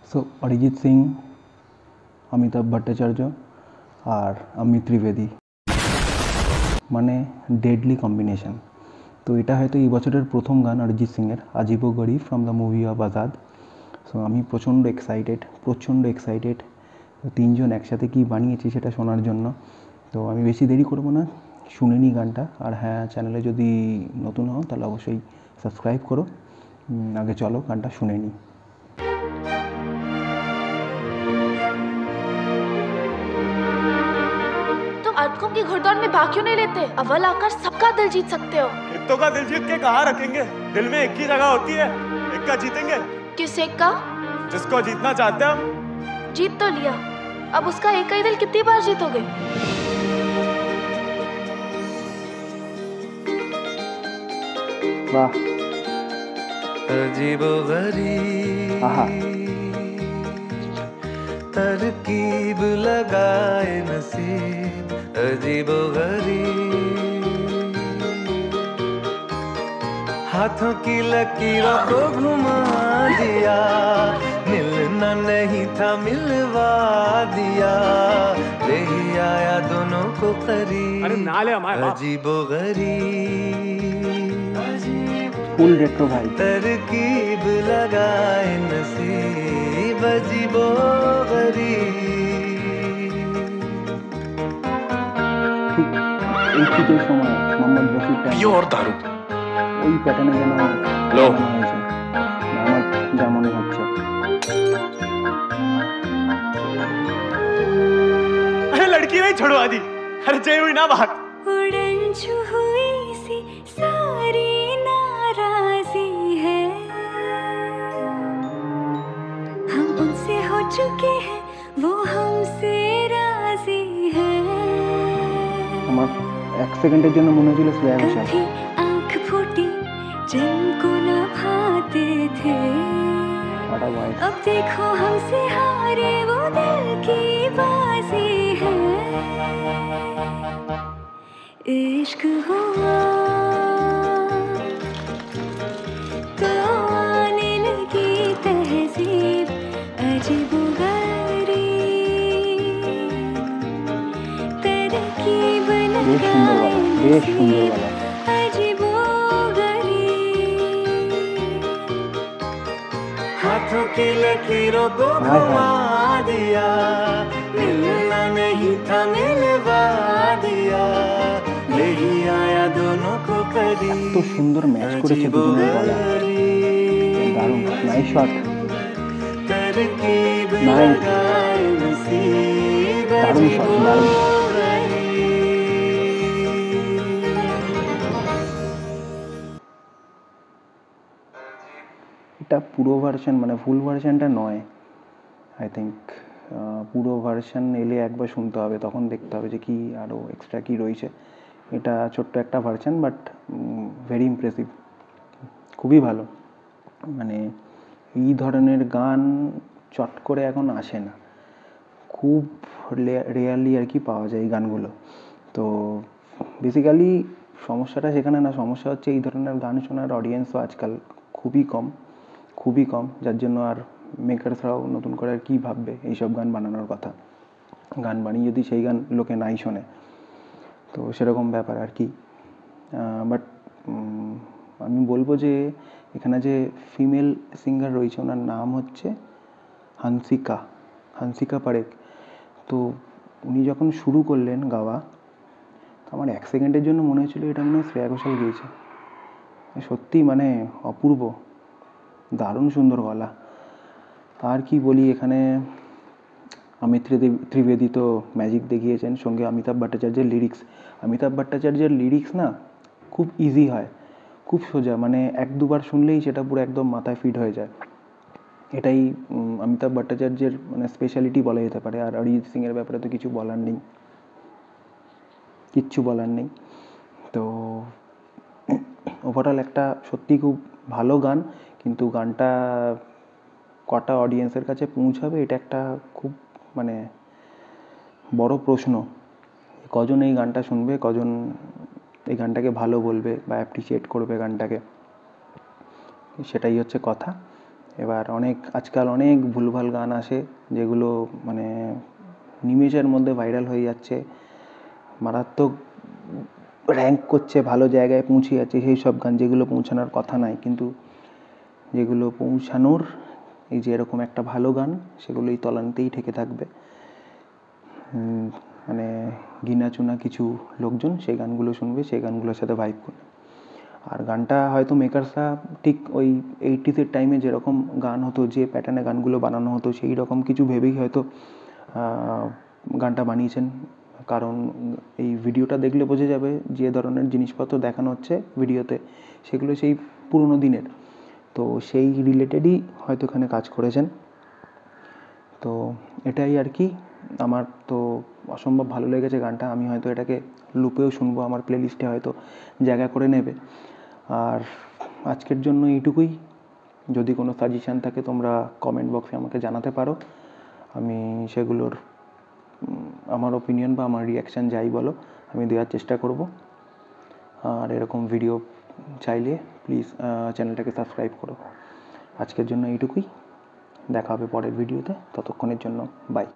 So Arijit Singh, Amitabh Bhattacharya আর অমিত ত্রিবেদী, মানে deadly combination. তো এটা হয়তো এই বছরের প্রথম গান অরিজিৎ সিংয়ের, আজিব ও গরিব from the movie of Azad. So আমি প্রচণ্ড এক্সাইটেড তিনজন একসাথে কি বানিয়েছি সেটা শোনার জন্য। তো আমি বেশি দেরি করব না, শুনে নিই গানটা। আর হ্যাঁ, চ্যানেলে যদি নতুন হও তাহলে অবশ্যই সাবস্ক্রাইব করো। আগে চলো গানটা শুনে নিই। तुम की घुड़दौड़ में भाग क्यों नहीं लेते? अव्वल आकर सबका दिल जीत सकते हो। हित्तों का दिल जीत के कहाँ रखेंगे? दिल में एक ही जगह होती है, एक का जीतेंगे। किस एक का? जिसको जीतना चाहते हम। जीत तो लिया, अब उसका एक ही दिल कितनी बार जीतोगे? वाह, अजीबोगरीब आहा, तरकीब लगाए नसीब, अजीबोगरीब हाथों की लकीरों को घुमा दिया, मिलना नहीं था मिलवा दिया, ले ही आया दोनों को करीब। अरे नाले हमारे बाप। अजीबोगरीब फुल रेट्रो भाई। तरकीब लगाए नसीब, अजीबोगरीब। ঠিক এই শীতের সময় মোহাম্মদ রফির प्योर दारू। ওই প্যাটার্নে যেন লো। বানানো হয়েছে, আমার যা মনে হচ্ছে। अरे लड़की नहीं छुड़वा दी, अरे चाहिए हुई ना बात। उड़न छुई सी सारी नाराजी है, हम उनसे हो चुके हैं, वो हमसे राजी है। আমার এক সেকেন্ডের জন্য মনে হচ্ছিল শ্রেয়া ঘোষাল। कभी आँख फूटी जिनको न भाते थे, ফাটা ভয়েস। अब देखो हमसे हारे वो दिल की बाजी है। इश्क हुआ तो आने लगी तहजीब, अजीबोगरीब तरकीब বেশ সুন্দর গলা, বেশ সুন্দর গলা। हाथों की लकीरों को घुमा दिया, मिलना नहीं था मिलवा दिया, ले ही आया दोनों को करीब। এত সুন্দর ম্যাচ করেছে দুজনের গলা, দারুণ। নাইস শট, तरकीब नाइस। लगाए नसीब, दारुण शॉट, दारुण। এটা পুরো ভার্সন, মানে ফুল ভার্সনটা নয় আই থিঙ্ক। পুরো ভার্সন এলে একবার শুনতে হবে, তখন দেখতে হবে যে কি আরও এক্সট্রা কি রয়েছে। এটা ছোট্ট একটা ভার্সন, বাট ভেরি ইমপ্রেসিভ, খুবই ভালো। মানে এই ধরনের গান চট করে এখন আসে না, খুব রেয়ারলি আর কি পাওয়া যায় এই গানগুলো। তো বেসিক্যালি সমস্যাটা সেখানে না, সমস্যা হচ্ছে এই ধরনের গান শোনার অডিয়েন্সও আজকাল খুবই কম, যার জন্য আর মেকার্সরাও নতুন করে আর কী ভাববে এইসব গান বানানোর কথা। গান বানিয়ে যদি সেই গান লোকে নাই শোনে, তো সেরকম ব্যাপার আর কি। বাট আমি বলবো যে এখানে যে ফিমেল সিঙ্গার রয়েছে, ওনার নাম হচ্ছে হান্সিকা পারেখ। তো উনি যখন শুরু করলেন গাওয়া, তো আমার এক সেকেন্ডের জন্য মনে হয়েছিল এটা মনে হয় শ্রেয়া ঘোষাল গিয়েছে। সত্যি মানে অপূর্ব, দারুণ সুন্দর গলা। আর কি বলি, এখানে অমিত ত্রিবেদী তো ম্যাজিক দেখিয়েছেন, সঙ্গে অমিতাভ ভট্টাচার্যের লিরিক্স না খুব ইজি হয়, খুব সোজা, মানে এক দুবার শুনলেই সেটা পুরো একদম মাথায় ফিট হয়ে যায়। এটাই অমিতাভ ভট্টাচার্যের মানে স্পেশালিটি বলা যেতে পারে। আর অরিজিৎ সিংয়ের ব্যাপারে তো কিচ্ছু বলার নেই। তো ওভারঅল একটা সত্যি খুব ভালো গান, কিন্তু গানটা কটা অডিয়েন্সের কাছে পৌঁছাবে এটা একটা খুব মানে বড় প্রশ্ন। কজন এই গানটা শুনবে, কজন এই গানটাকে ভালো বলবে বা অ্যাপ্রিসিয়েট করবে গানটাকে, সেটাই হচ্ছে কথা। এবার আজকাল অনেক ভুলভাল গান আসে যেগুলো মানে নিমেষের মধ্যে ভাইরাল হয়ে যাচ্ছে, মারাত্মক র্যাঙ্ক করছে, ভালো জায়গায় পৌঁছে যাচ্ছে, সেই সব গান যেগুলো পৌঁছানোর কথা নয়, কিন্তু যেগুলো পৌঁছানোর, এই যে এরকম একটা ভালো গান, সেগুলো এই তলানিতেই ঠেকে থাকবে। মানে গিনা চুনা কিছু লোকজন সেই গানগুলো শুনবে, সেই গানগুলোর সাথে ভাইব করবে। আর গানটা হয়তো মেকার্সরা ঠিক ওই 80s টাইমে যেরকম গান হতো, যে প্যাটার্নে গানগুলো বানানো হতো, সেই রকম কিছু ভেবেই হয়তো গানটা বানিয়েছেন। কারণ এই ভিডিওটা দেখলে বোঝা যাবে যে ধরনের জিনিসপত্র দেখানো হচ্ছে ভিডিওতে, সেগুলো সেই পুরোনো দিনের, তো সেই রিলেটেডই হয়তো এখানে কাজ করেছেন। তো এটাই আর কি। আমার তো অসম্ভব ভালো লেগেছে গানটা, আমি হয়তো এটাকে লুপেও শুনবো, আমার প্লেলিস্টে হয়তো জায়গা করে নেবে। আর আজকের জন্য এইটুকুই। যদি কোনো সাজেশান থাকে তোমরা কমেন্ট বক্সে আমাকে জানাতে পারো, আমি সেগুলোর আমার ওপিনিয়ন বা আমার রিয়াকশান যাই বলো আমি দেওয়ার চেষ্টা করব। আর এরকম ভিডিও চাইলে প্লিজ চ্যানেলটাকে সাবস্ক্রাইব করো। আজকের জন্য এইটুকুই, দেখা হবে পরের ভিডিওতে, ততক্ষণের জন্য বাই।